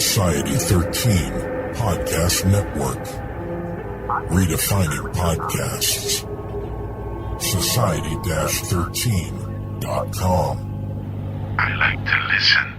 Society 13 Podcast Network. Redefining podcasts. Society-13.com. I like to listen.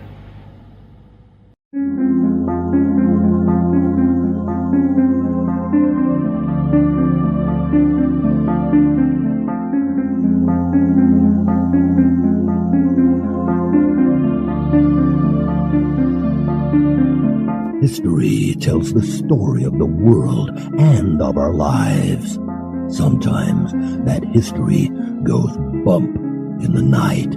History tells the story of the world and of our lives. Sometimes that history goes bump in the night.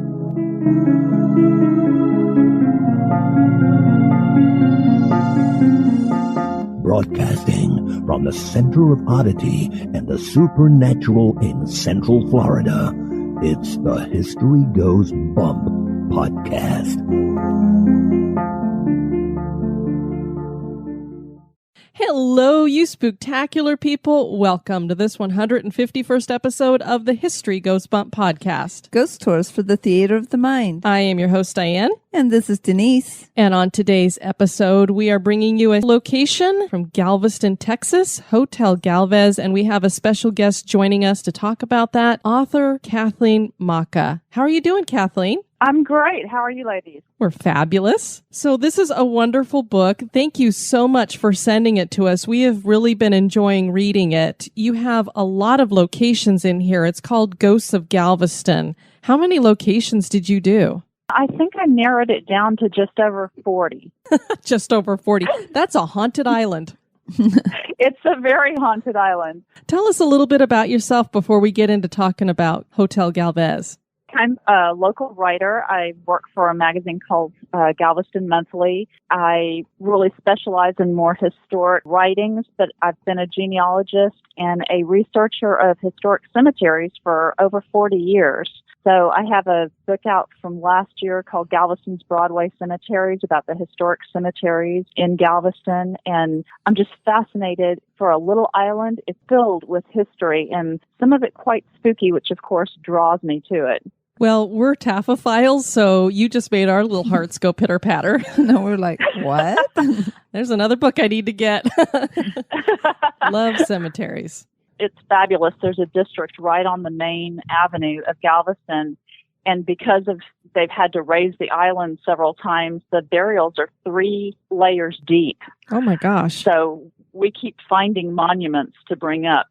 Broadcasting from the center of oddity and the supernatural in Central Florida, it's the History Goes Bump podcast. Hello, you spooktacular people. Welcome to this 151st episode of the History Goes Bump podcast. Ghost Tours for the Theater of the Mind. I am your host, Diane. And this is Denise. And on today's episode, we are bringing you a location from Galveston, Texas, Hotel Galvez, and we have a special guest joining us to talk about that, author Kathleen Maca. How are you doing, Kathleen? I'm great. How are you ladies? We're fabulous. So this is a wonderful book. Thank you so much for sending it to us. We have really been enjoying reading it. You have a lot of locations in here. It's called Ghosts of Galveston. How many locations did you do? I think I narrowed it down to just over 40. Just over 40. That's a haunted island. It's a very haunted island. Tell us a little bit about yourself before we get into talking about Hotel Galvez. I'm a local writer. I work for a magazine called Galveston Monthly. I really specialize in more historic writings, but I've been a genealogist and a researcher of historic cemeteries for over 40 years. So I have a book out from last year called Galveston's Broadway Cemeteries about the historic cemeteries in Galveston. And I'm just fascinated. For a little island, it's filled with history and some of it quite spooky, which of course draws me to it. Well, we're taphophiles, so you just made our little hearts go pitter-patter. No, we're like, what? There's another book I need to get. Love cemeteries. It's fabulous. There's a district right on the main avenue of Galveston, and because of they've had to raise the island several times, the burials are 3 layers deep. Oh, my gosh. So we keep finding monuments to bring up.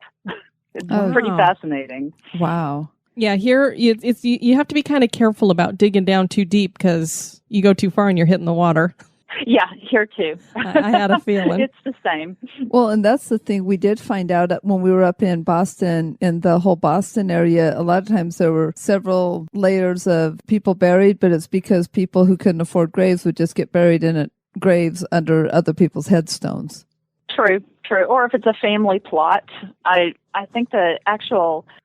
It's pretty fascinating. Wow. Yeah, here you have to be kind of careful about digging down too deep because you go too far and you're hitting the water. Yeah, here too. I had a feeling. It's the same. Well, and that's the thing we did find out when we were up in Boston, in the whole Boston area. A lot of times there were several layers of people buried, but it's because people who couldn't afford graves would just get buried in graves under other people's headstones. True. Or if it's a family plot, I think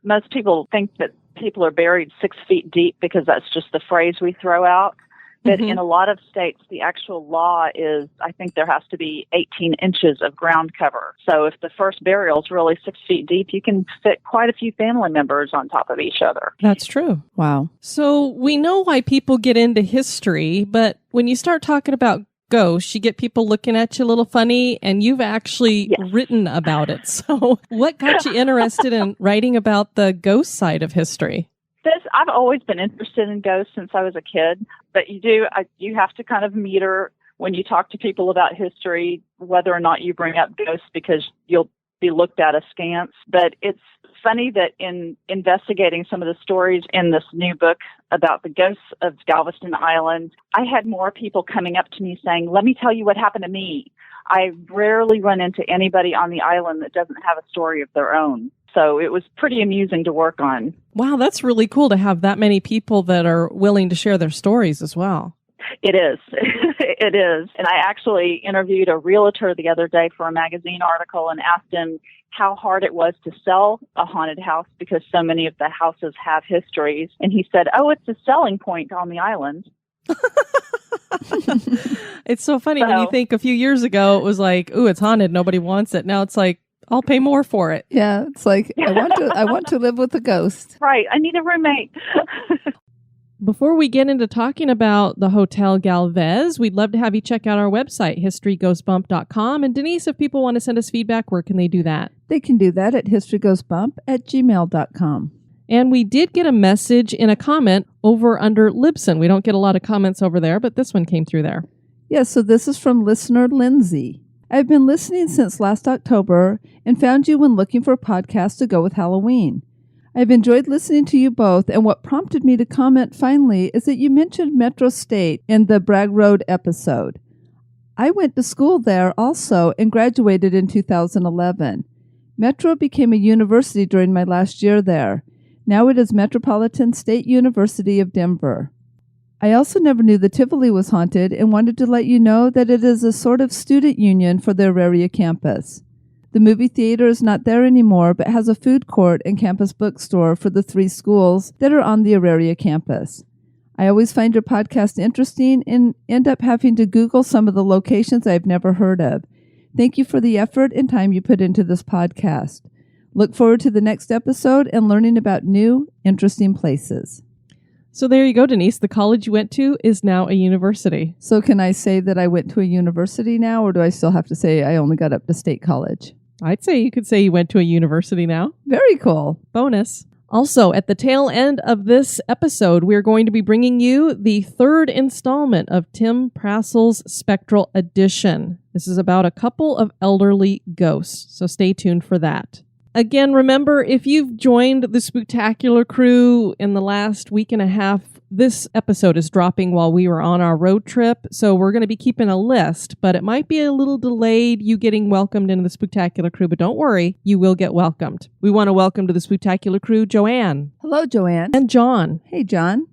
most people think that people are buried 6 feet deep because that's just the phrase we throw out. But in a lot of states, the actual law is, I think there has to be 18 inches of ground cover. So if the first burial is really 6 feet deep, you can fit quite a few family members on top of each other. That's true. Wow. So we know why people get into history, but when you start talking about ghosts, you get people looking at you a little funny, and you've actually written about it. So what got you interested in writing about the ghost side of history? I've always been interested in ghosts since I was a kid, but you have to kind of meter when you talk to people about history, whether or not you bring up ghosts, because you'll be looked at askance. But it's funny that in investigating some of the stories in this new book about the ghosts of Galveston Island, I had more people coming up to me saying, "Let me tell you what happened to me." I rarely run into anybody on the island that doesn't have a story of their own. So it was pretty amusing to work on. Wow, that's really cool to have that many people that are willing to share their stories as well. It is. It is. And I actually interviewed a realtor the other day for a magazine article and asked him how hard it was to sell a haunted house because so many of the houses have histories. And he said, "Oh, it's a selling point on the island." It's so funny when you think a few years ago it was like, "Ooh, it's haunted, nobody wants it." Now it's like, I'll pay more for it. Yeah, it's like I want to live with a ghost. Right. I need a roommate. Before we get into talking about the Hotel Galvez, we'd love to have you check out our website, historygoesbump.com. And Denise, if people want to send us feedback, where can they do that? They can do that at historygoesbump@gmail.com. And we did get a message in a comment over under Libsyn. We don't get a lot of comments over there, but this one came through there. Yes, so this is from listener Lindsay. I've been listening since last October and found you when looking for a podcast to go with Halloween. I've enjoyed listening to you both, and what prompted me to comment finally is that you mentioned Metro State in the Bragg Road episode. I went to school there also and graduated in 2011. Metro became a university during my last year there. Now it is Metropolitan State University of Denver. I also never knew the Tivoli was haunted and wanted to let you know that it is a sort of student union for the Auraria campus. The movie theater is not there anymore, but has a food court and campus bookstore for the 3 schools that are on the Auraria campus. I always find your podcast interesting and end up having to Google some of the locations I've never heard of. Thank you for the effort and time you put into this podcast. Look forward to the next episode and learning about new, interesting places. So there you go, Denise. The college you went to is now a university. So can I say that I went to a university now, or do I still have to say I only got up to State College? I'd say you could say you went to a university now. Very cool. Bonus. Also, at the tail end of this episode, we're going to be bringing you the 3rd installment of Tim Prasil's Spectral edition. This is about a couple of elderly ghosts, so stay tuned for that. Again, remember, if you've joined the Spooktacular crew in the last week and a half, this episode is dropping while we were on our road trip, so we're going to be keeping a list, but it might be a little delayed you getting welcomed into the Spooktacular crew, but don't worry, you will get welcomed. We want to welcome to the Spooktacular crew Joanne. Hello, Joanne. And John. Hey, John.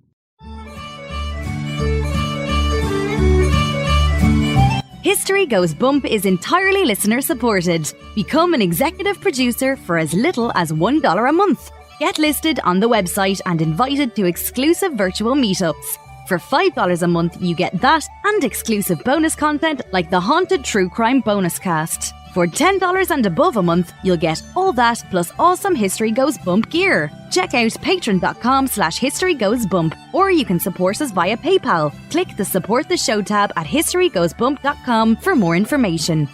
History Goes Bump is entirely listener-supported. Become an executive producer for as little as $1 a month. Get listed on the website and invited to exclusive virtual meetups. For $5 a month, you get that and exclusive bonus content like the Haunted True Crime Bonus Cast. For $10 and above a month, you'll get all that plus awesome History Goes Bump gear. Check out patreon.com/historygoesbump, or you can support us via PayPal. Click the Support the Show tab at historygoesbump.com for more information.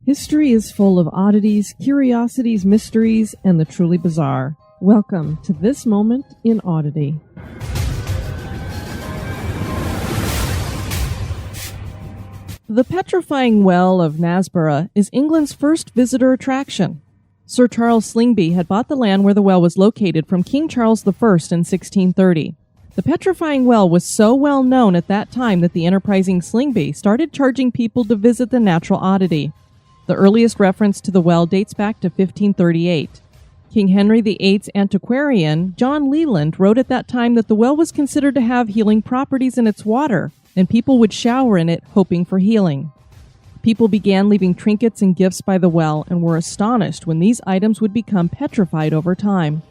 History is full of oddities, curiosities, mysteries, and the truly bizarre. Welcome to this moment in Oddity. The Petrifying Well of Knaresborough is England's first visitor attraction. Sir Charles Slingby had bought the land where the well was located from King Charles I in 1630. The Petrifying Well was so well known at that time that the enterprising Slingby started charging people to visit the natural oddity. The earliest reference to the well dates back to 1538. King Henry VIII's antiquarian, John Leland, wrote at that time that the well was considered to have healing properties in its water, and people would shower in it hoping for healing. People began leaving trinkets and gifts by the well and were astonished when these items would become petrified over time.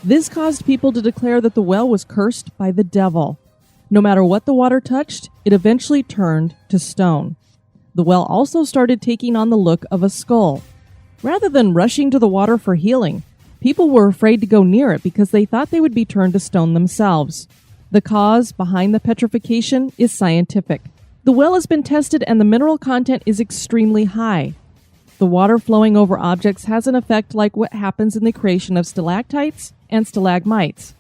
This caused people to declare that the well was cursed by the devil. No matter what the water touched, it eventually turned to stone. The well also started taking on the look of a skull. Rather than rushing to the water for healing, people were afraid to go near it because they thought they would be turned to stone themselves. The cause behind the petrification is scientific. The well has been tested and the mineral content is extremely high. The water flowing over objects has an effect like what happens in the creation of stalactites and stalagmites.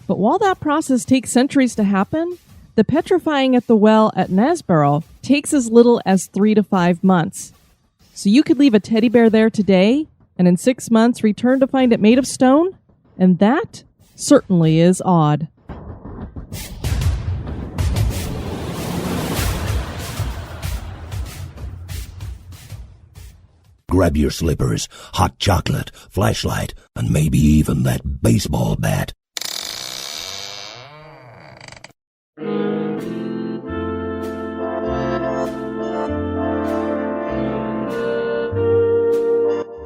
But while that process takes centuries to happen, the petrifying at the well at Knaresborough takes as little as 3 to 5 months. So you could leave a teddy bear there today, and in 6 months return to find it made of stone? And that certainly is odd. Grab your slippers, hot chocolate, flashlight, and maybe even that baseball bat.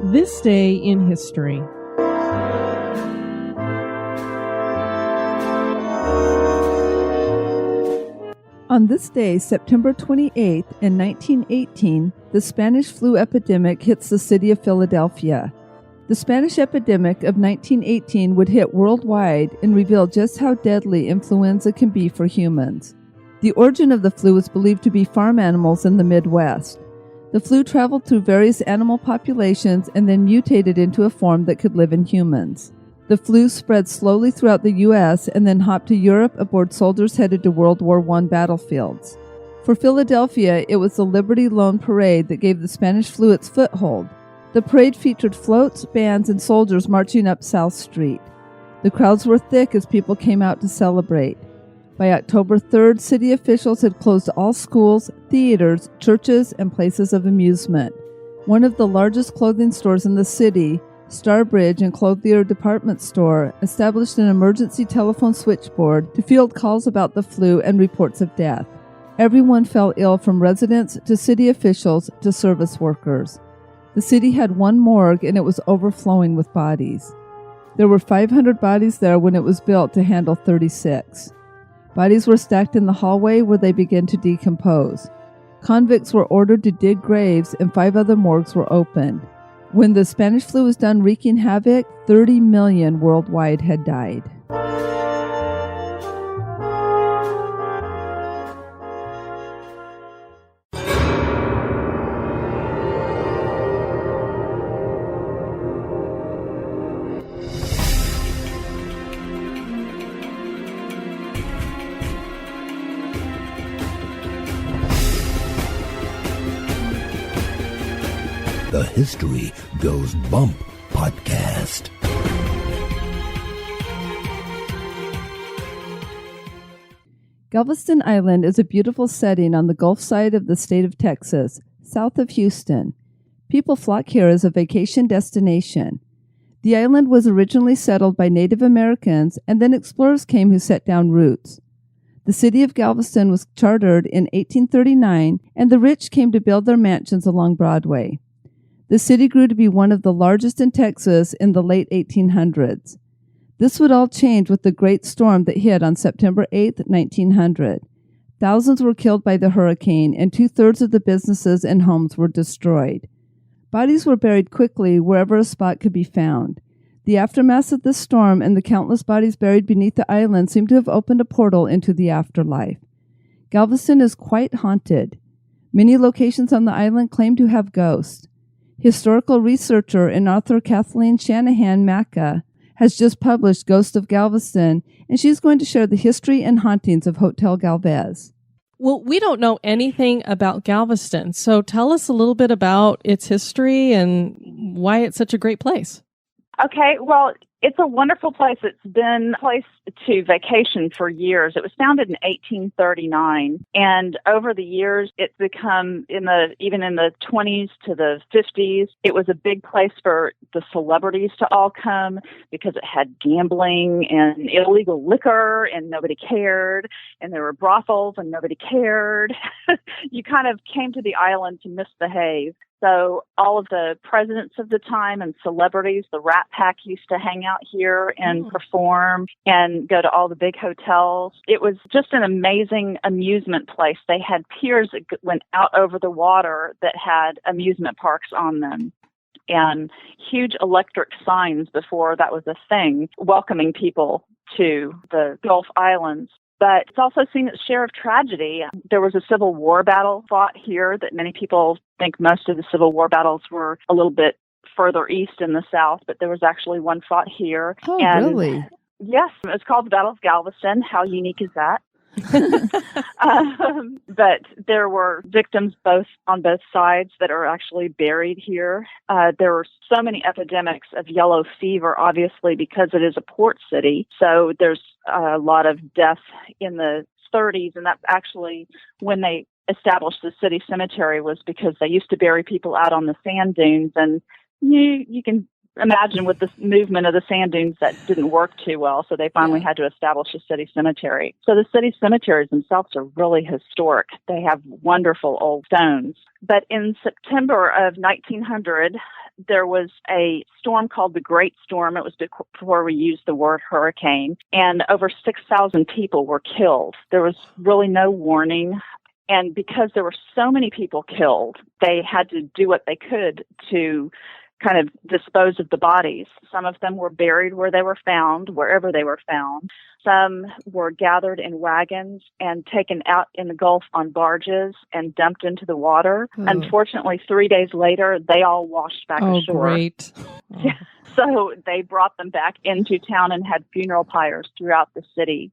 This day in history. On this day, September 28th, in 1918, the Spanish flu epidemic hits the city of Philadelphia. The Spanish epidemic of 1918 would hit worldwide and reveal just how deadly influenza can be for humans. The origin of the flu is believed to be farm animals in the Midwest. The flu traveled through various animal populations and then mutated into a form that could live in humans. The flu spread slowly throughout the U.S. and then hopped to Europe aboard soldiers headed to World War I battlefields. For Philadelphia, it was the Liberty Loan Parade that gave the Spanish flu its foothold. The parade featured floats, bands, and soldiers marching up South Street. The crowds were thick as people came out to celebrate. By October 3rd, city officials had closed all schools, theaters, churches, and places of amusement. One of the largest clothing stores in the city, Starbridge and Clothier Department Store, established an emergency telephone switchboard to field calls about the flu and reports of death. Everyone fell ill, from residents to city officials to service workers. The city had one morgue and it was overflowing with bodies. There were 500 bodies there when it was built to handle 36. Bodies were stacked in the hallway where they began to decompose. Convicts were ordered to dig graves and 5 other morgues were opened. When the Spanish flu was done wreaking havoc, 30 million worldwide had died. The History Goes Bump podcast. Galveston Island is a beautiful setting on the Gulf side of the state of Texas, south of Houston. People flock here as a vacation destination. The island was originally settled by Native Americans, and then explorers came who set down roots. The city of Galveston was chartered in 1839, and the rich came to build their mansions along Broadway. The city grew to be one of the largest in Texas in the late 1800s. This would all change with the great storm that hit on September 8, 1900. Thousands were killed by the hurricane, and 2/3 of the businesses and homes were destroyed. Bodies were buried quickly wherever a spot could be found. The aftermath of the storm and the countless bodies buried beneath the island seem to have opened a portal into the afterlife. Galveston is quite haunted. Many locations on the island claim to have ghosts. Historical researcher and author Kathleen Shanahan, Maca, has just published Ghost of Galveston, and she's going to share the history and hauntings of Hotel Galvez. Well, we don't know anything about Galveston, so tell us a little bit about its history and why it's such a great place. Okay, well, it's a wonderful place. It's been a place to vacation for years. It was founded in 1839, and over the years, it's become, even in the 20s to the 50s, it was a big place for the celebrities to all come because it had gambling and illegal liquor, and nobody cared, and there were brothels, and nobody cared. You kind of came to the island to misbehave. So all of the presidents of the time and celebrities, the Rat Pack used to hang out here and perform and go to all the big hotels. It was just an amazing amusement place. They had piers that went out over the water that had amusement parks on them, and huge electric signs before that was a thing, welcoming people to the Gulf Islands. But it's also seen its share of tragedy. There was a Civil War battle fought here that many people think most of the Civil War battles were a little bit further east in the South, but there was actually one fought here. Oh, really? Yes, it's called the Battle of Galveston. How unique is that? But there were victims on both sides that are actually buried here. There were so many epidemics of yellow fever, obviously, because it is a port city. So there's a lot of death in the 30s, and that's actually when they established the city cemetery, was because they used to bury people out on the sand dunes, and you can imagine with the movement of the sand dunes that didn't work too well, so they finally had to establish a city cemetery. So the city cemeteries themselves are really historic. They have wonderful old stones. But in September of 1900, there was a storm called the Great Storm. It was before we used the word hurricane, and over 6,000 people were killed. There was really no warning. And because there were so many people killed, they had to do what they could to kind of dispose of the bodies. Some of them were buried where they were found, wherever they were found. Some were gathered in wagons and taken out in the Gulf on barges and dumped into the water. Oh. Unfortunately, 3 days later, they all washed back ashore. Great. Oh. So they brought them back into town and had funeral pyres throughout the city.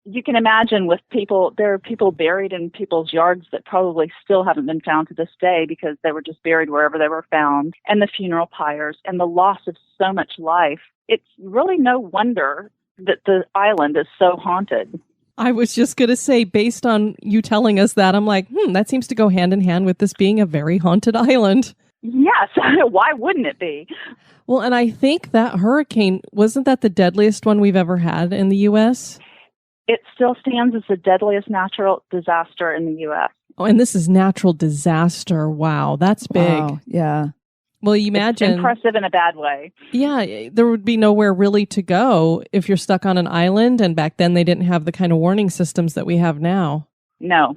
You can imagine with people, there are people buried in people's yards that probably still haven't been found to this day because they were just buried wherever they were found, and the funeral pyres and the loss of so much life. It's really no wonder that the island is so haunted. I was just going to say, based on you telling us that, I'm like, that seems to go hand in hand with this being a very haunted island. Yes. Why wouldn't it be? Well, and I think that hurricane, wasn't that the deadliest one we've ever had in the U.S.? It still stands as the deadliest natural disaster in the U.S. Oh, and this is natural disaster. Wow, that's big. Wow, yeah. Well, you imagine. It's impressive in a bad way. Yeah, there would be nowhere really to go if you're stuck on an island, and back then they didn't have the kind of warning systems that we have now. No.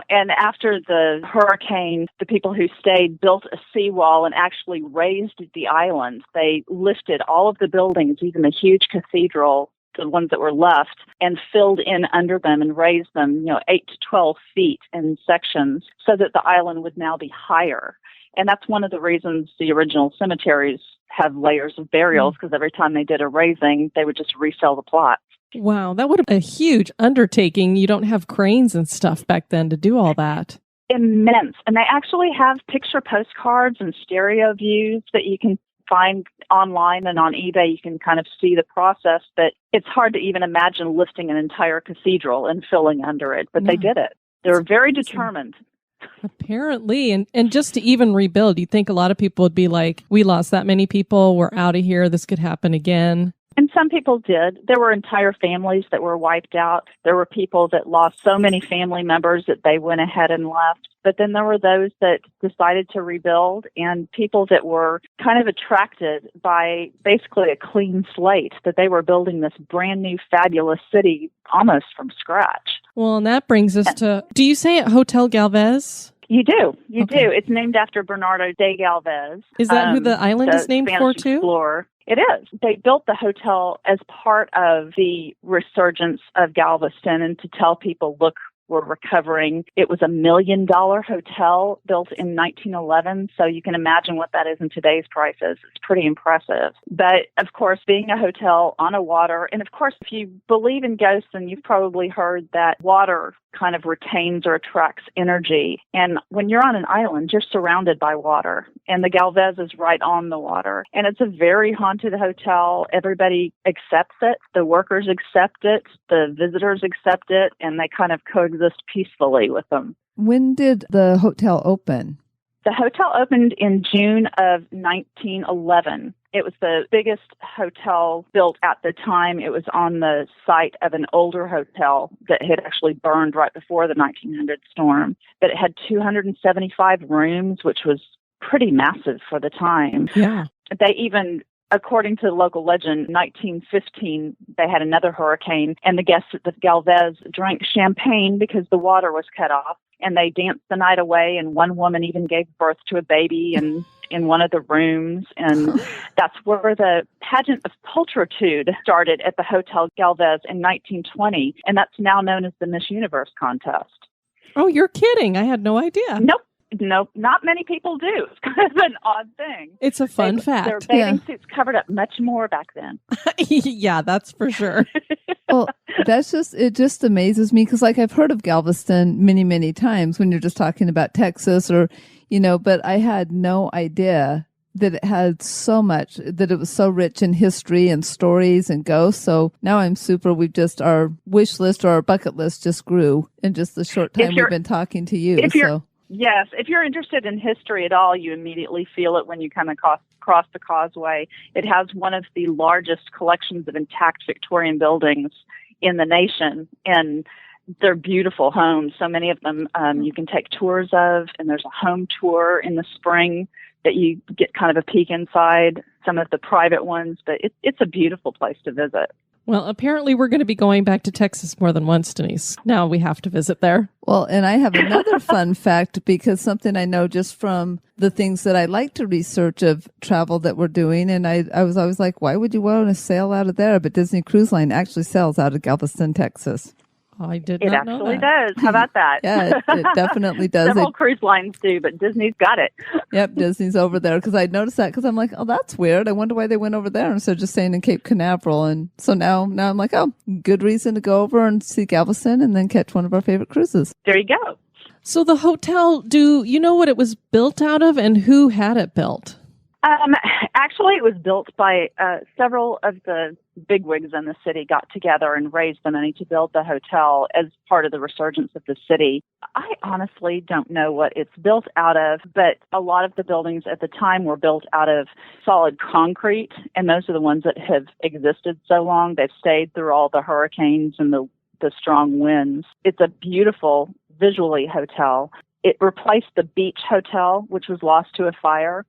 And after the hurricane, the people who stayed built a seawall and actually raised the island. They lifted all of the buildings, even the huge cathedral, the ones that were left, and filled in under them and raised them, 8 to 12 feet in sections so that the island would now be higher. And that's one of the reasons the original cemeteries have layers of burials, because every time they did a raising, they would just resell the plots. Wow, that would have been a huge undertaking. You don't have cranes and stuff back then to do all that. Immense. And they actually have picture postcards and stereo views that you can find online, and on eBay you can kind of see the process, but it's hard to even imagine lifting an entire cathedral and filling under it, but they did it. They were very determined. Apparently, and just to even rebuild, you'd think a lot of people would be like, we lost that many people, we're out of here, this could happen again. And some people did. There were entire families that were wiped out. There were people that lost so many family members that they went ahead and left. But then there were those that decided to rebuild, and people that were kind of attracted by basically a clean slate, that they were building this brand new fabulous city almost from scratch. Well, and that brings us to, do you say it Hotel Galvez? You do. You do. It's named after Bernardo de Galvez. Is that who the island is named for, too? Explorer. It is. They built the hotel as part of the resurgence of Galveston, and to tell people, look, we're recovering. It was $1 million hotel built in 1911, so you can imagine what that is in today's prices. It's pretty impressive. But, of course, being a hotel on a water, and, of course, if you believe in ghosts, then you've probably heard that water kind of retains or attracts energy. And when you're on an island, you're surrounded by water. And the Galvez is right on the water. And it's a very haunted hotel. Everybody accepts it. The workers accept it. The visitors accept it. And they kind of coexist peacefully with them. When did the hotel open? The hotel opened in June of 1911. It was the biggest hotel built at the time. It was on the site of an older hotel that had actually burned right before the 1900 storm. But it had 275 rooms, which was pretty massive for the time. Yeah. They even, according to the local legend, 1915, they had another hurricane, and the guests at the Galvez drank champagne because the water was cut off. And they danced the night away, and one woman even gave birth to a baby in one of the rooms. And that's where the pageant of pulchritude started at the Hotel Galvez in 1920, and that's now known as the Miss Universe contest. Oh, you're kidding. I had no idea. Nope, not many people do. It's kind of an odd thing. It's a fun fact. Their bathing suits covered up much more back then. Yeah, that's for sure. Well, it just amazes me because, like, I've heard of Galveston many, many times when you're just talking about Texas or, but I had no idea that it had so much, that it was so rich in history and stories and ghosts. So now our wish list or our bucket list just grew in just the short time we've been talking to you. Yes, if you're interested in history at all, you immediately feel it when you come across the causeway. It has one of the largest collections of intact Victorian buildings in the nation, and they're beautiful homes. So many of them you can take tours of, and there's a home tour in the spring that you get kind of a peek inside, some of the private ones, but it's a beautiful place to visit. Well, apparently we're going to be going back to Texas more than once, Denise. Now we have to visit there. Well, and I have another fun fact, because something I know just from the things that I like to research of travel that we're doing. And I was always like, why would you want to sail out of there? But Disney Cruise Line actually sails out of Galveston, Texas. I did not know that. It actually does. How about that? Yeah, it definitely does. Several cruise lines do, but Disney's got it. Yep, Disney's over there, because I noticed that, because I'm like, oh, that's weird. I wonder why they went over there instead of just staying in Cape Canaveral. And so now I'm like, oh, good reason to go over and see Galveston and then catch one of our favorite cruises. There you go. So the hotel, do you know what it was built out of and who had it built? Actually, it was built by several of the bigwigs in the city got together and raised the money to build the hotel as part of the resurgence of the city. I honestly don't know what it's built out of, but a lot of the buildings at the time were built out of solid concrete, and those are the ones that have existed so long. They've stayed through all the hurricanes and the strong winds. It's a beautiful, visually hotel. It replaced the beach hotel, which was lost to a fire.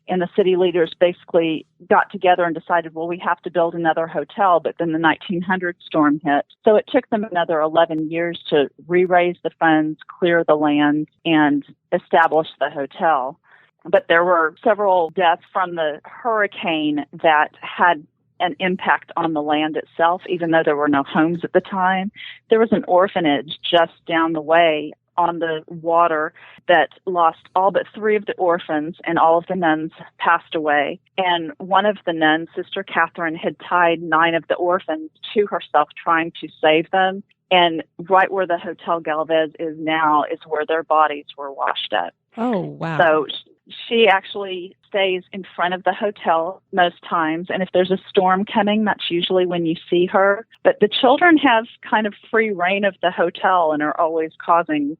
And the city leaders basically got together and decided, well, we have to build another hotel. But then the 1900 storm hit. So it took them another 11 years to re-raise the funds, clear the land, and establish the hotel. But there were several deaths from the hurricane that had an impact on the land itself, even though there were no homes at the time. There was an orphanage just down the way on the water that lost all but 3 of the orphans, and all of the nuns passed away. And one of the nuns, Sister Catherine, had tied 9 of the orphans to herself, trying to save them. And right where the Hotel Galvez is now is where their bodies were washed up. Oh, wow. So she actually stays in front of the hotel most times. And if there's a storm coming, that's usually when you see her. But the children have kind of free reign of the hotel and are always causing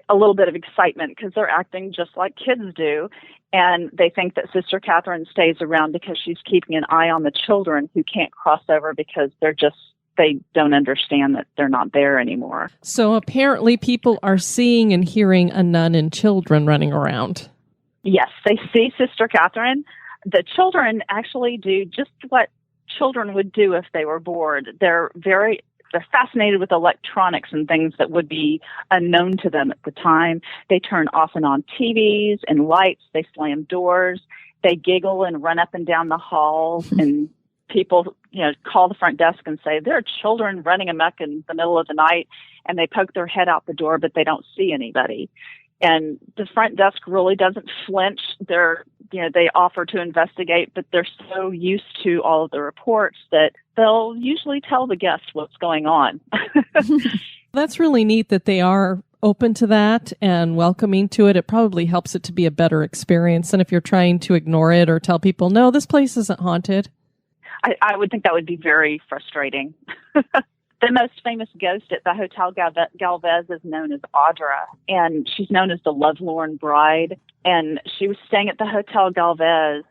a little bit of excitement because they're acting just like kids do. And they think that Sister Catherine stays around because she's keeping an eye on the children who can't cross over because they don't understand that they're not there anymore. So apparently people are seeing and hearing a nun and children running around. Yes, they see Sister Catherine. The children actually do just what children would do if they were bored. They're fascinated with electronics and things that would be unknown to them at the time. They turn off and on TVs and lights. They slam doors. They giggle and run up and down the halls and people, call the front desk and say, there are children running amok in the middle of the night, and they poke their head out the door, but they don't see anybody. And the front desk really doesn't flinch. They offer to investigate, but they're so used to all of the reports that they'll usually tell the guests what's going on. That's really neat that they are open to that and welcoming to it. It probably helps it to be a better experience than if you're trying to ignore it or tell people, no, this place isn't haunted. I would think that would be very frustrating. The most famous ghost at the Hotel Galvez is known as Audra, and she's known as the Lovelorn Bride. And she was staying at the Hotel Galvez,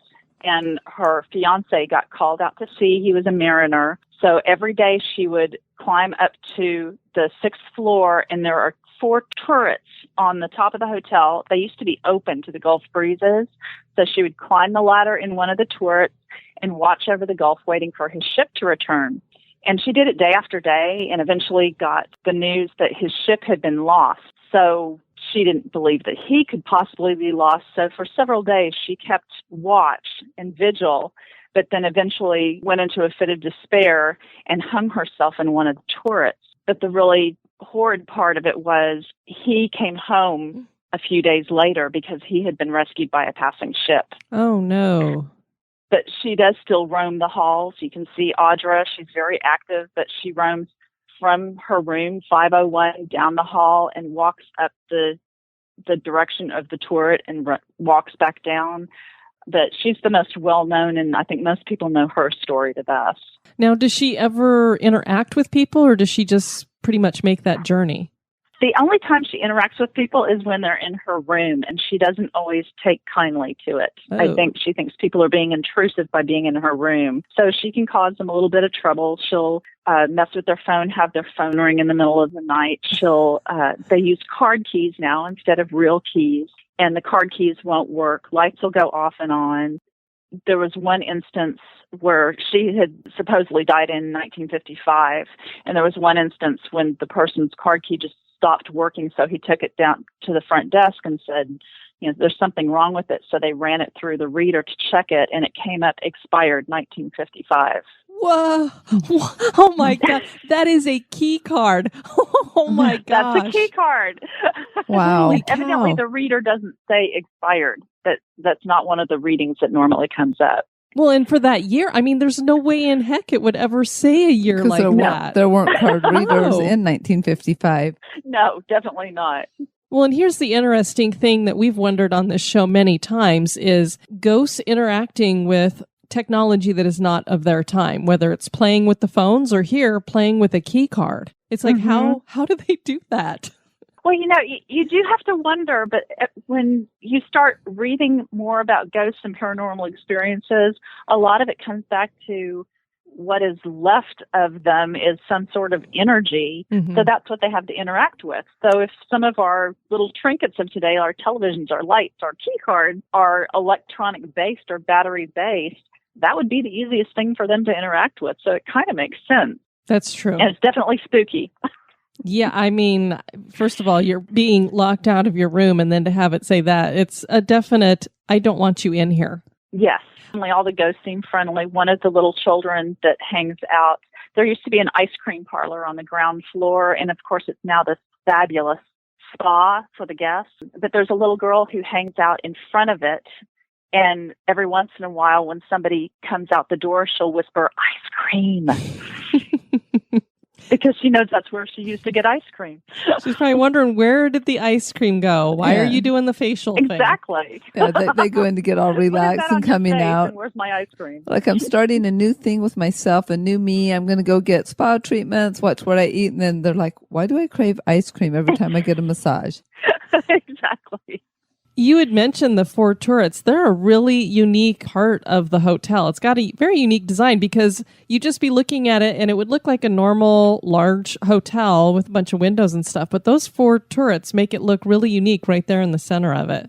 and her fiance got called out to sea. He was a mariner. So every day she would climb up to the 6th floor, and there are 4 turrets on the top of the hotel. They used to be open to the Gulf breezes. So she would climb the ladder in one of the turrets and watch over the Gulf waiting for his ship to return. And she did it day after day and eventually got the news that his ship had been lost. So she didn't believe that he could possibly be lost. So for several days, she kept watch and vigil, but then eventually went into a fit of despair and hung herself in one of the turrets. But the really horrid part of it was he came home a few days later because he had been rescued by a passing ship. Oh, no. But she does still roam the halls. You can see Audra. She's very active, but she roams from her room, 501, down the hall and walks up the direction of the turret and walks back down. But she's the most well-known, and I think most people know her story the best. Now, does she ever interact with people, or does she just pretty much make that journey? The only time she interacts with people is when they're in her room, and she doesn't always take kindly to it. Oh. I think she thinks people are being intrusive by being in her room. So she can cause them a little bit of trouble. She'll mess with their phone, have their phone ring in the middle of the night. They use card keys now instead of real keys, and the card keys won't work. Lights will go off and on. There was one instance where she had supposedly died in 1955, and there was one instance when the person's card key just stopped working, so he took it down to the front desk and said, there's something wrong with it. So they ran it through the reader to check it, and it came up expired 1955. Whoa. Oh, my God. That is a key card. Oh, my gosh. That's a key card. Wow. Evidently, the reader doesn't say expired. That's not one of the readings that normally comes up. Well, and for that year, I mean, there's no way in heck it would ever say a year like that. There weren't card readers No. in 1955. No, definitely not. Well, and here's the interesting thing that we've wondered on this show many times is ghosts interacting with technology that is not of their time, whether it's playing with the phones or here playing with a key card. It's like, how do they do that? Well, you do have to wonder, but when you start reading more about ghosts and paranormal experiences, a lot of it comes back to what is left of them is some sort of energy. Mm-hmm. So that's what they have to interact with. So if some of our little trinkets of today, our televisions, our lights, our key cards are electronic based or battery based, that would be the easiest thing for them to interact with. So it kind of makes sense. That's true. And it's definitely spooky. Yeah, I mean, first of all, you're being locked out of your room, and then to have it say that, it's a definite, I don't want you in here. Yes. All the ghosts seem friendly. One of the little children that hangs out, there used to be an ice cream parlor on the ground floor, and of course it's now this fabulous spa for the guests. But there's a little girl who hangs out in front of it, and every once in a while when somebody comes out the door, she'll whisper, "Ice cream." Because she knows that's where she used to get ice cream. She's probably wondering, where did the ice cream go? Why are you doing the facial thing? Exactly. Yeah, they go in to get all relaxed and coming out. And where's my ice cream? Like, I'm starting a new thing with myself, a new me. I'm going to go get spa treatments, watch what I eat. And then they're like, why do I crave ice cream every time I get a massage? Exactly. You had mentioned the 4 turrets. They're a really unique part of the hotel. It's got a very unique design because you'd just be looking at it and it would look like a normal large hotel with a bunch of windows and stuff. But those 4 turrets make it look really unique right there in the center of it.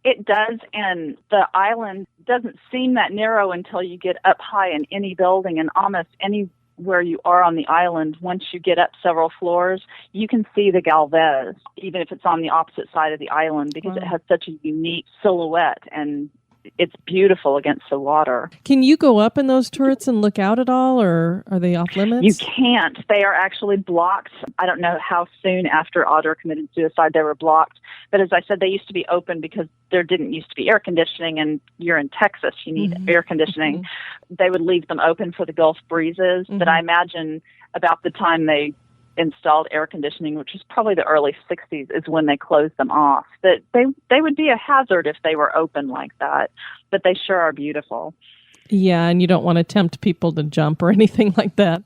It does, and the island doesn't seem that narrow until you get up high in any building, and almost anywhere you are on the island, once you get up several floors, you can see the Galvez, even if it's on the opposite side of the island, because it has such a unique silhouette, and it's beautiful against the water. Can you go up in those turrets and look out at all, or are they off limits? You can't. They are actually blocked. I don't know how soon after Audra committed suicide they were blocked. But as I said, they used to be open because there didn't used to be air conditioning, and you're in Texas, you need air conditioning. Mm-hmm. They would leave them open for the Gulf breezes. Mm-hmm. But I imagine about the time they installed air conditioning, which was probably the early 60s, is when they closed them off. That they would be a hazard if they were open like that, but they sure are beautiful. Yeah, and you don't want to tempt people to jump or anything like that.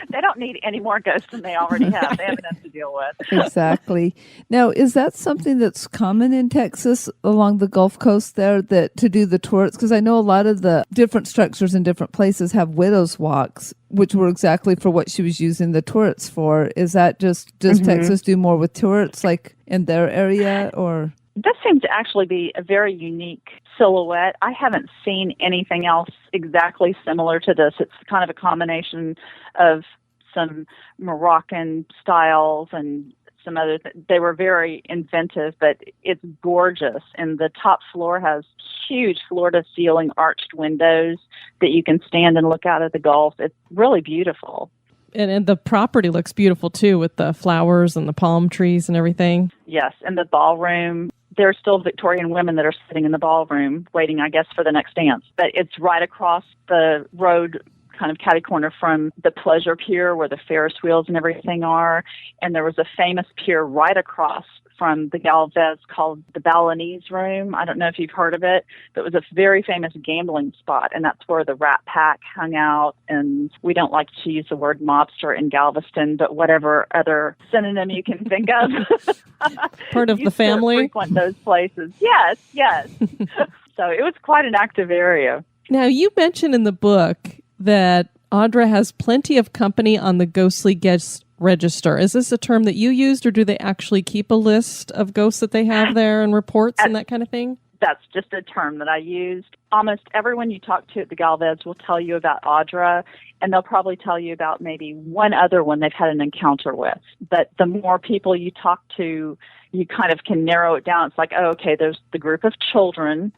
They don't need any more ghosts than they already have. They have enough to deal with. Exactly. Now, is that something that's common in Texas along the Gulf Coast there, that to do the turrets? Because I know a lot of the different structures in different places have widow's walks, which were exactly for what she was using the turrets for. Is that does Texas do more with turrets like in their area, or? This seems to actually be a very unique silhouette. I haven't seen anything else exactly similar to this. It's kind of a combination of some Moroccan styles and some other they were very inventive, but it's gorgeous. And the top floor has huge floor-to-ceiling arched windows that you can stand and look out at the Gulf. It's really beautiful. And the property looks beautiful, too, with the flowers and the palm trees and everything. Yes, and the ballroom. There are still Victorian women that are sitting in the ballroom waiting, I guess, for the next dance. But it's right across the road, kind of catty-corner from the Pleasure Pier where the Ferris wheels and everything are. And there was a famous pier right across from the Galvez called the Balinese Room. I don't know if you've heard of it, but it was a very famous gambling spot, and that's where the Rat Pack hung out. And we don't like to use the word mobster in Galveston, but whatever other synonym you can think of. Part of the family? Frequent those places. Yes. So it was quite an active area. Now, you mentioned in the book that Audra has plenty of company on the ghostly guest register. Is this a term that you used, or do they actually keep a list of ghosts that they have there and reports and that kind of thing? That's just a term that I used. Almost everyone you talk to at the Galvez will tell you about Audra, and they'll probably tell you about maybe one other one they've had an encounter with. But the more people you talk to, you kind of can narrow it down. It's like, oh, okay, there's the group of children,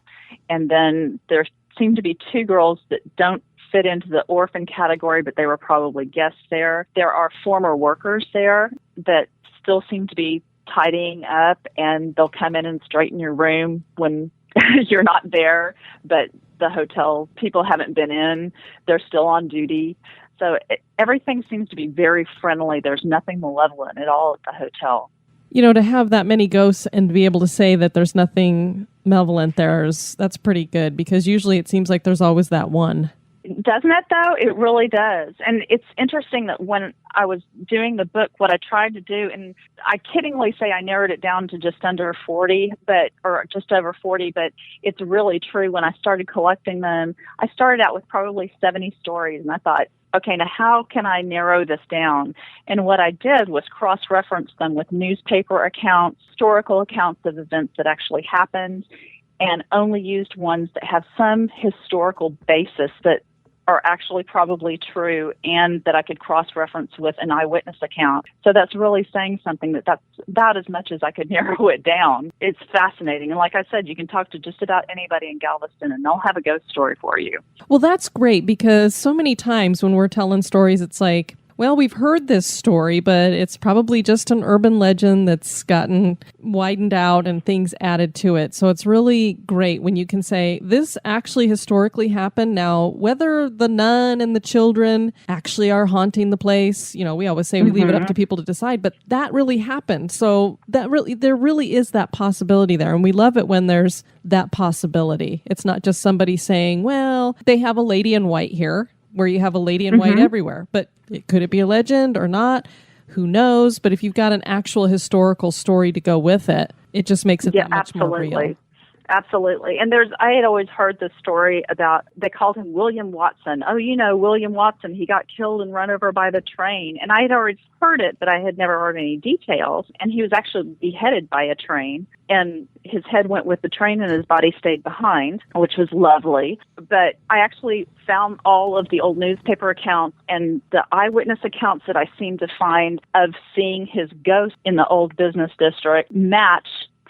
and then there seem to be two girls that don't fit into the orphan category, but they were probably guests there. There are former workers there that still seem to be tidying up, and they'll come in and straighten your room when you're not there, but the hotel people haven't been in. They're still on duty. So everything seems to be very friendly. There's nothing malevolent at all at the hotel. You know, to have that many ghosts and be able to say that there's nothing malevolent that's pretty good, because usually it seems like there's always that one. Doesn't it, though? It really does. And it's interesting that when I was doing the book, what I tried to do, and I kiddingly say I narrowed it down to just under 40, or just over 40, but it's really true. When I started collecting them, I started out with probably 70 stories, and I thought, okay, now how can I narrow this down? And what I did was cross-reference them with newspaper accounts, historical accounts of events that actually happened, and only used ones that have some historical basis that are actually probably true and that I could cross-reference with an eyewitness account. So that's really saying something that's about as much as I could narrow it down. It's fascinating. And like I said, you can talk to just about anybody in Galveston and they'll have a ghost story for you. Well, that's great, because so many times when we're telling stories, it's like, well, we've heard this story, but it's probably just an urban legend that's gotten widened out and things added to it. So it's really great when you can say, this actually historically happened. Now, whether the nun and the children actually are haunting the place, you know, we always say we leave it up to people to decide, but that really happened. So there really is that possibility there. And we love it when there's that possibility. It's not just somebody saying, well, they have a lady in white here, where you have a lady in white everywhere. But could it be a legend or not? Who knows? But if you've got an actual historical story to go with it, it just makes it that much more real. Absolutely. And I had always heard this story about, they called him William Watson. Oh, you know, William Watson, he got killed and run over by the train. And I had always heard it, but I had never heard any details. And he was actually beheaded by a train. And his head went with the train and his body stayed behind, which was lovely. But I actually found all of the old newspaper accounts and the eyewitness accounts that I seemed to find of seeing his ghost in the old business district match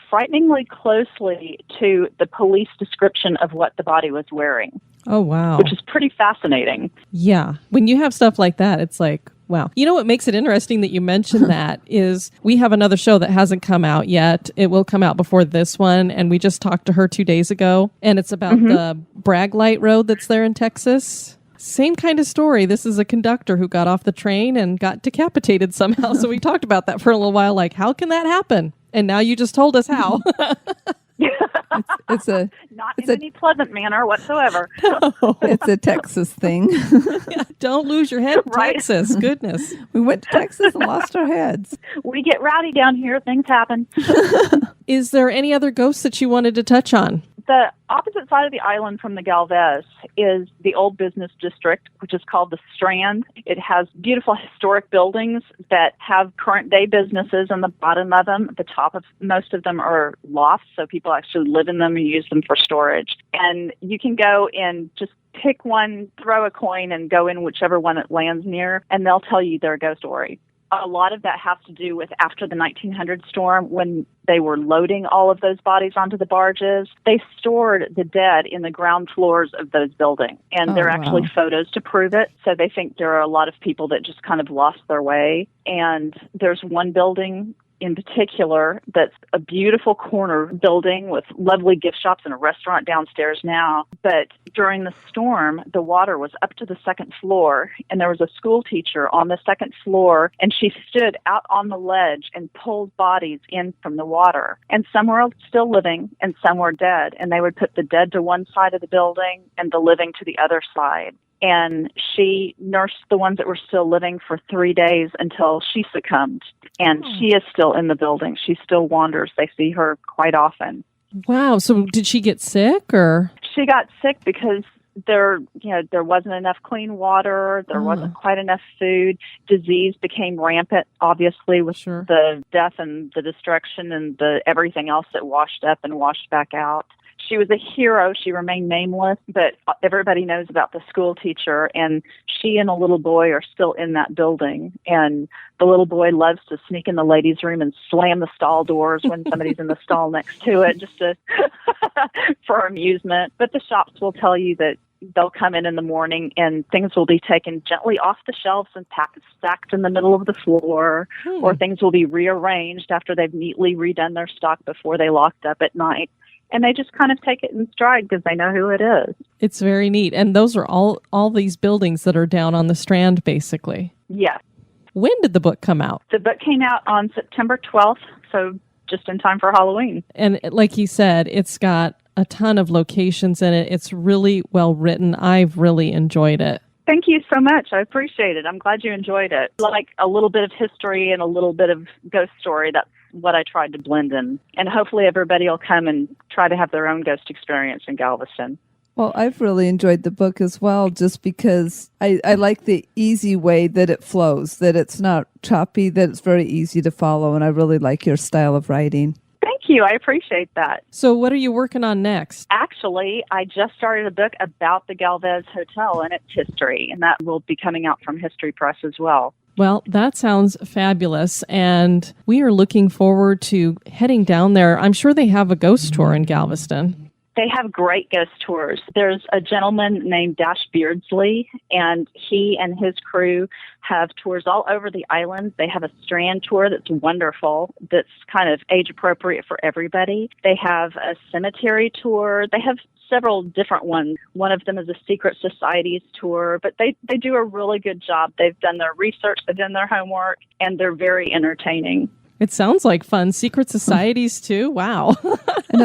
frighteningly closely to the police description of what the body was wearing. Oh, wow. Which is pretty fascinating. Yeah. When you have stuff like that, it's like, wow. You know what makes it interesting that you mentioned that is we have another show that hasn't come out yet. It will come out before this one. And we just talked to her 2 days ago. And it's about the Bragg Light Road that's there in Texas. Same kind of story. This is a conductor who got off the train and got decapitated somehow. So we talked about that for a little while, like, how can that happen? And now you just told us how. It's not in any pleasant manner whatsoever. No. It's a Texas thing. Yeah, don't lose your head in Right. Texas. Goodness. We went to Texas and lost our heads. We get rowdy down here. Things happen. Is there any other ghosts that you wanted to touch on? The opposite side of the island from the Galvez is the old business district, which is called the Strand. It has beautiful historic buildings that have current day businesses on the bottom of them. The top of most of them are lofts, so people actually live in them and use them for storage. And you can go and just pick one, throw a coin, and go in whichever one it lands near, and they'll tell you their ghost story. A lot of that has to do with after the 1900 storm, when they were loading all of those bodies onto the barges, they stored the dead in the ground floors of those buildings. And there are actually photos to prove it. So they think there are a lot of people that just kind of lost their way. And there's one building in particular that's a beautiful corner building with lovely gift shops and a restaurant downstairs now. But during the storm, the water was up to the second floor, and there was a school teacher on the second floor, and she stood out on the ledge and pulled bodies in from the water. And some were still living and some were dead, and they would put the dead to one side of the building and the living to the other side. And she nursed the ones that were still living for 3 days until she succumbed. And she is still in the building. She still wanders. They see her quite often. Wow. So did she get sick or? She got sick because there wasn't enough clean water. There wasn't quite enough food. Disease became rampant, obviously, with the death and the destruction and the everything else that washed up and washed back out. She was a hero. She remained nameless, but everybody knows about the school teacher, and she and a little boy are still in that building. And the little boy loves to sneak in the ladies' room and slam the stall doors when somebody's in the stall next to it, just to for amusement. But the shops will tell you that they'll come in the morning and things will be taken gently off the shelves and stacked in the middle of the floor, or things will be rearranged after they've neatly redone their stock before they locked up at night. And they just kind of take it in stride because they know who it is. It's very neat. And those are all these buildings that are down on the Strand, basically. Yes. When did the book come out? The book came out on September 12th, so just in time for Halloween. And like you said, it's got a ton of locations in it. It's really well written. I've really enjoyed it. Thank you so much. I appreciate it. I'm glad you enjoyed it. Like a little bit of history and a little bit of ghost story. That's what I tried to blend in. And hopefully everybody will come and try to have their own ghost experience in Galveston. Well, I've really enjoyed the book as well, just because I like the easy way that it flows, that it's not choppy, that it's very easy to follow. And I really like your style of writing. Thank you. I appreciate that. So what are you working on next? Actually, I just started a book about the Galvez Hotel and its history, and that will be coming out from History Press as well. Well, that sounds fabulous, and we are looking forward to heading down there. I'm sure they have a ghost tour in Galveston. They have great ghost tours. There's a gentleman named Dash Beardsley, and he and his crew have tours all over the island. They have a Strand tour that's wonderful, that's kind of age-appropriate for everybody. They have a cemetery tour. They have several different ones. One of them is a secret societies tour, but they do a really good job. They've done their research, they've done their homework, and they're very entertaining. It sounds like fun. Secret societies, too? Wow.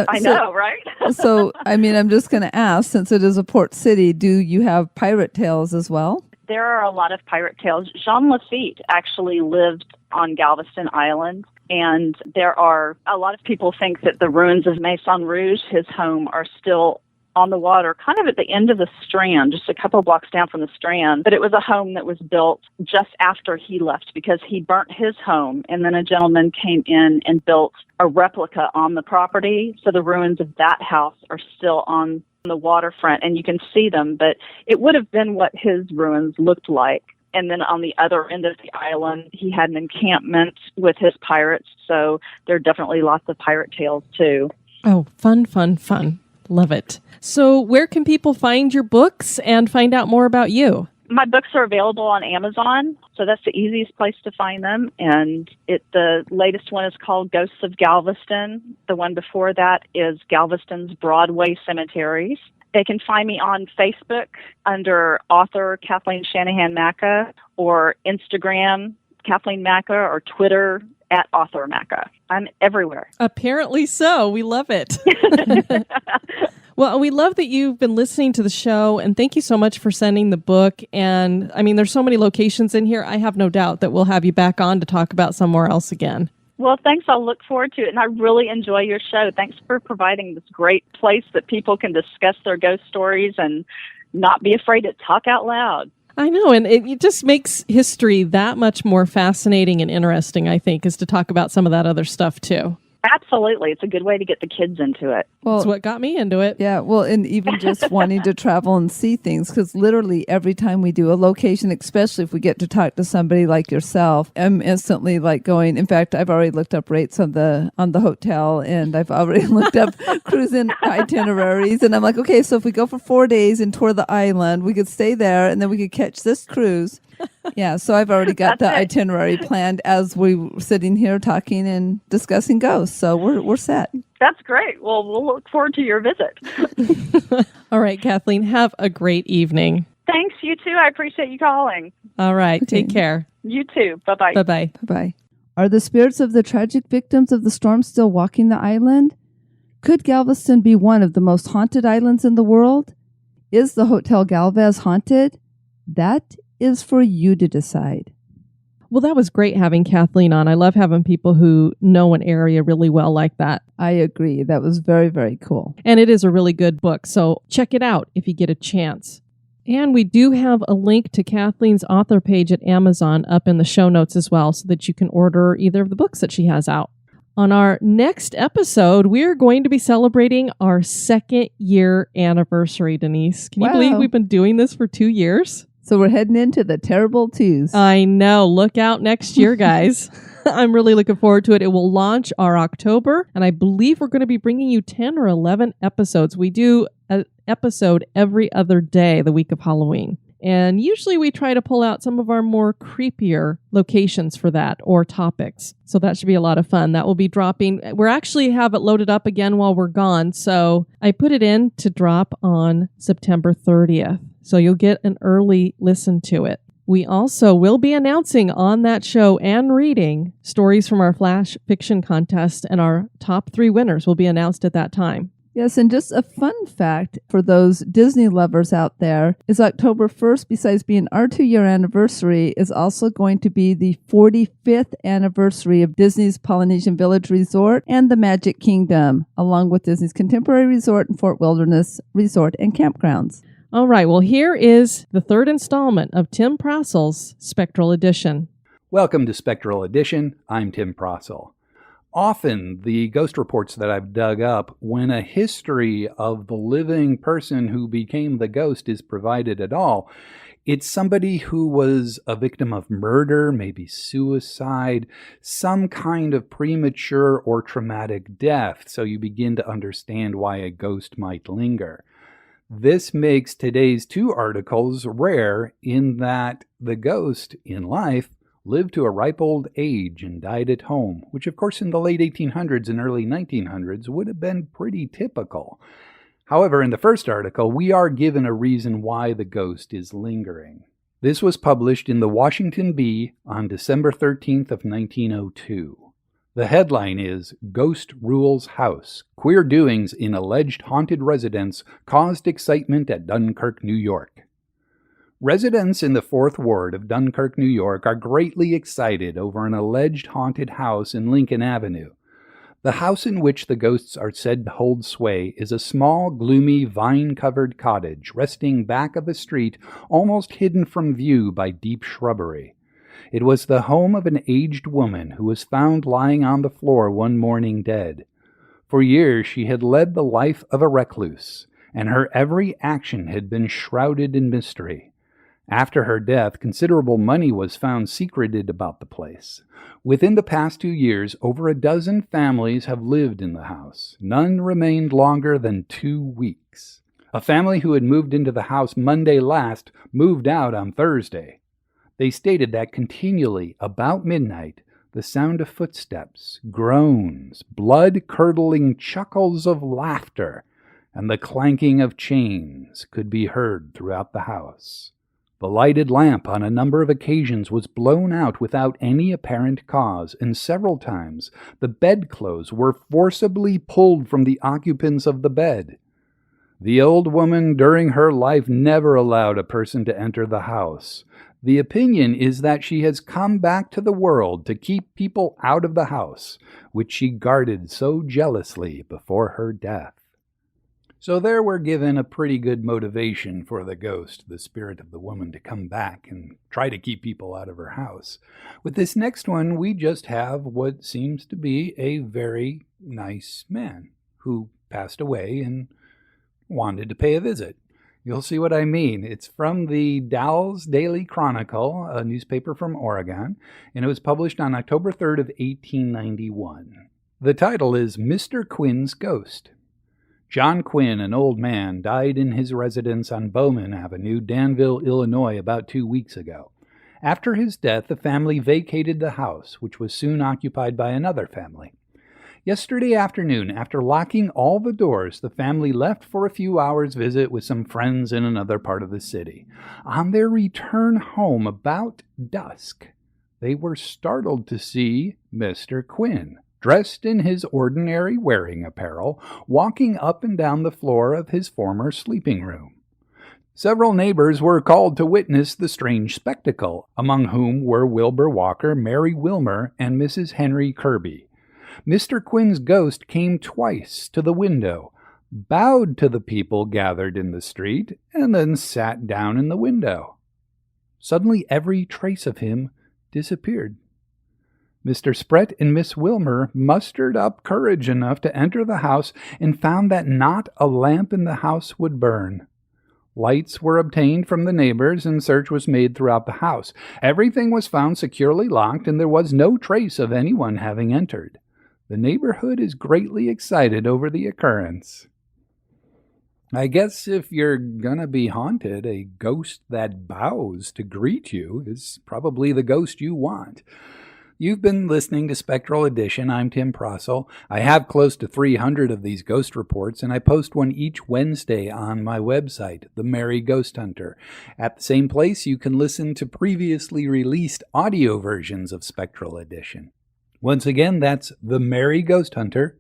I know, right? So, I mean, I'm just going to ask, since it is a port city, do you have pirate tales as well? There are a lot of pirate tales. Jean Lafitte actually lived on Galveston Island, and there are a lot of people think that the ruins of Maison Rouge, his home, are still on the water, kind of at the end of the Strand, just a couple blocks down from the Strand. But it was a home that was built just after he left because he burnt his home, and then a gentleman came in and built a replica on the property. So the ruins of that house are still on the waterfront, and you can see them, but it would have been what his ruins looked like. And then on the other end of the island, he had an encampment with his pirates, so there are definitely lots of pirate tales, too. Oh, fun, fun, fun. Love it. So where can people find your books and find out more about you? My books are available on Amazon, so that's the easiest place to find them. And the latest one is called Ghosts of Galveston. The one before that is Galveston's Broadway Cemeteries. They can find me on Facebook under author Kathleen Shanahan Maca, or Instagram Kathleen Maca, or Twitter @author Maca. I'm everywhere. Apparently so. We love it. Well, we love that you've been listening to the show, and thank you so much for sending the book. And I mean, there's so many locations in here. I have no doubt that we'll have you back on to talk about somewhere else again. Well, thanks. I'll look forward to it. And I really enjoy your show. Thanks for providing this great place that people can discuss their ghost stories and not be afraid to talk out loud. I know, and it just makes history that much more fascinating and interesting, I think, is to talk about some of that other stuff, too. Absolutely. It's a good way to get the kids into it. Well, that's what got me into it. Yeah, well, and even just wanting to travel and see things, because literally every time we do a location, especially if we get to talk to somebody like yourself, I'm instantly like going, in fact, I've already looked up rates on the hotel, and I've already looked up cruising itineraries, and I'm like, okay, so if we go for 4 days and tour the island, we could stay there, and then we could catch this cruise. Yeah, so I've already got the itinerary planned as we were sitting here talking and discussing ghosts. So we're set. That's great. Well, we'll look forward to your visit. All right, Kathleen, have a great evening. Thanks, you too. I appreciate you calling. All right, Okay. take care. You too. Bye-bye. Bye-bye. Bye-bye. Are the spirits of the tragic victims of the storm still walking the island? Could Galveston be one of the most haunted islands in the world? Is the Hotel Galvez haunted? That is for you to decide. Well, that was great having Kathleen on. I love having people who know an area really well like that. I agree. That was very, very cool. And it is a really good book, so check it out if you get a chance. And we do have a link to Kathleen's author page at Amazon up in the show notes as well, so that you can order either of the books that she has out. On our next episode, we're going to be celebrating our 2nd year anniversary, Denise. Can you believe we've been doing this for 2 years? So we're heading into the terrible twos. I know. Look out next year, guys. I'm really looking forward to it. It will launch our October, and I believe we're going to be bringing you 10 or 11 episodes. We do an episode every other day the week of Halloween. And usually we try to pull out some of our more creepier locations for that or topics. So that should be a lot of fun. That will be dropping. We're actually have it loaded up again while we're gone. So I put it in to drop on September 30th. So you'll get an early listen to it. We also will be announcing on that show and reading stories from our Flash Fiction Contest, and our top 3 winners will be announced at that time. Yes, and just a fun fact for those Disney lovers out there is October 1st, besides being our 2-year anniversary, is also going to be the 45th anniversary of Disney's Polynesian Village Resort and the Magic Kingdom, along with Disney's Contemporary Resort and Fort Wilderness Resort and Campgrounds. All right, well, here is the 3rd installment of Tim Prasil's Spectral Edition. Welcome to Spectral Edition. I'm Tim Prasil. Often, the ghost reports that I've dug up, when a history of the living person who became the ghost is provided at all, it's somebody who was a victim of murder, maybe suicide, some kind of premature or traumatic death, so you begin to understand why a ghost might linger. This makes today's 2 articles rare in that the ghost in life lived to a ripe old age and died at home, which of course in the late 1800s and early 1900s would have been pretty typical. However, in the first article, we are given a reason why the ghost is lingering. This was published in the Washington Bee on December 13th of 1902. The headline is, Ghost Rules House. Queer doings in alleged haunted residence caused excitement at Dunkirk, New York. Residents in the 4th Ward of Dunkirk, New York are greatly excited over an alleged haunted house in Lincoln Avenue. The house in which the ghosts are said to hold sway is a small, gloomy, vine-covered cottage resting back of the street, almost hidden from view by deep shrubbery. It was the home of an aged woman who was found lying on the floor one morning dead. For years she had led the life of a recluse, and her every action had been shrouded in mystery. After her death, considerable money was found secreted about the place. Within the past 2 years, over a dozen families have lived in the house. None remained longer than 2 weeks. A family who had moved into the house Monday last moved out on Thursday. They stated that continually, about midnight, the sound of footsteps, groans, blood-curdling chuckles of laughter, and the clanking of chains could be heard throughout the house. The lighted lamp on a number of occasions was blown out without any apparent cause, and several times the bedclothes were forcibly pulled from the occupants of the bed. The old woman during her life never allowed a person to enter the house. The opinion is that she has come back to the world to keep people out of the house, which she guarded so jealously before her death. So there we're given a pretty good motivation for the ghost, the spirit of the woman, to come back and try to keep people out of her house. With this next one, we just have what seems to be a very nice man who passed away and wanted to pay a visit. You'll see what I mean. It's from the Dalles Daily Chronicle, a newspaper from Oregon, and it was published on October 3rd of 1891. The title is Mr. Quinn's Ghost. John Quinn, an old man, died in his residence on Bowman Avenue, Danville, Illinois, about 2 weeks ago. After his death, the family vacated the house, which was soon occupied by another family. Yesterday afternoon, after locking all the doors, the family left for a few hours' visit with some friends in another part of the city. On their return home about dusk, they were startled to see Mr. Quinn, dressed in his ordinary wearing apparel, walking up and down the floor of his former sleeping room. Several neighbors were called to witness the strange spectacle, among whom were Wilbur Walker, Mary Wilmer, and Mrs. Henry Kirby. Mr. Quinn's ghost came twice to the window, bowed to the people gathered in the street, and then sat down in the window. Suddenly every trace of him disappeared. Mr. Sprett and Miss Wilmer mustered up courage enough to enter the house and found that not a lamp in the house would burn. Lights were obtained from the neighbors and search was made throughout the house. Everything was found securely locked and there was no trace of anyone having entered. The neighborhood is greatly excited over the occurrence. I guess if you're gonna be haunted, a ghost that bows to greet you is probably the ghost you want. You've been listening to Spectral Edition. I'm Tim Prasil. I have close to 300 of these ghost reports, and I post one each Wednesday on my website, The Merry Ghost Hunter. At the same place, you can listen to previously released audio versions of Spectral Edition. Once again, that's The Merry Ghost Hunter.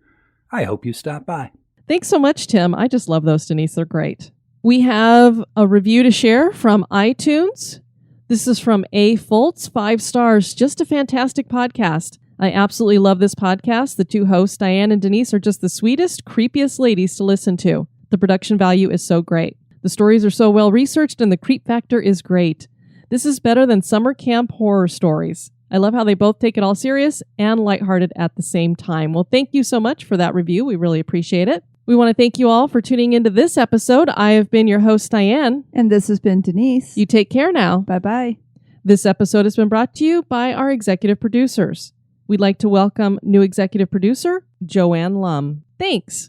I hope you stop by. Thanks so much, Tim. I just love those, Denise. They're great. We have a review to share from iTunes. This is from A. Foltz, 5 stars. Just a fantastic podcast. I absolutely love this podcast. The two hosts, Diane and Denise, are just the sweetest, creepiest ladies to listen to. The production value is so great. The stories are so well researched and the creep factor is great. This is better than summer camp horror stories. I love how they both take it all serious and lighthearted at the same time. Well, thank you so much for that review. We really appreciate it. We want to thank you all for tuning into this episode. I have been your host, Diane. And this has been Denise. You take care now. Bye-bye. This episode has been brought to you by our executive producers. We'd like to welcome new executive producer, Joanne Lum. Thanks.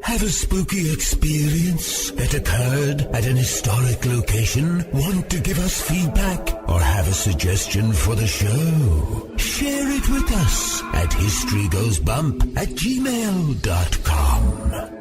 Have a spooky experience that occurred at an historic location? Want to give us feedback? Or have a suggestion for the show? Share it with us at historygoesbump@gmail.com.